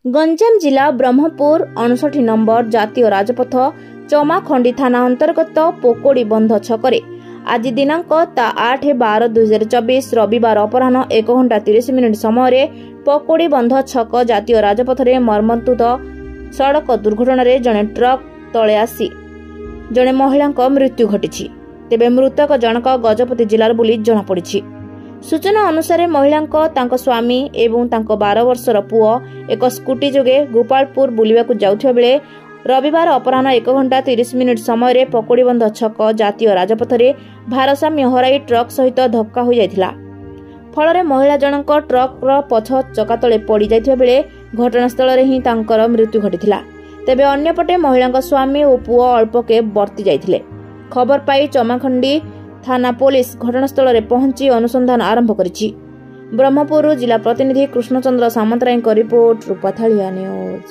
गंजाम जिला ब्रह्मपुर 59 नंबर जातीय राजपथ चमाखंडी थाना अंतर्गत पोकोड़ी बंध छकरे आज दिनांक 8/12/2024 रविवार अपराह्न 1 घंटा 30 मिनिट समय पोकोड़ी बंध छक जातीय राजपथ में मर्मन्तुद सड़क दुर्घटना जड़े ट्रक तले आसी जड़े महिला मृत्यु घटी। तेबे मृतक जनक गजपति जिलार बोली जनापड़ी। सूचना अनुसार महिला स्वामी एवं 12 वर्षर पुओ एक स्कूटी जोगे गोपालपुर बुलिबाकु जाउथिबा बेले रविवार अपराह्न 1 घंटा 30 मिनिट समय पकोड़ी बंध छक जातीय राजपथ में भारसाम्य हराई ट्रक सहित धक्का हो जाइथिला। फल महिला जनक ट्रक पछ चका तले पड़ी जाइथिबा बेले घटनास्थल रे ही तांकर मृत्यु घटिथिला। तेबे अन्यपटे महिला स्वामी और पुओ अल्पके बर्ती जाइथिले। खबर पाई चमाखंडी थाना पुलिस घटनास्थल में पहुंची अनुसंधान आरंभ करिछि। ब्रह्मपुर जिला प्रतिनिधि कृष्णचंद्र सामंतराय रिपोर्ट रूपाथालिया न्यूज।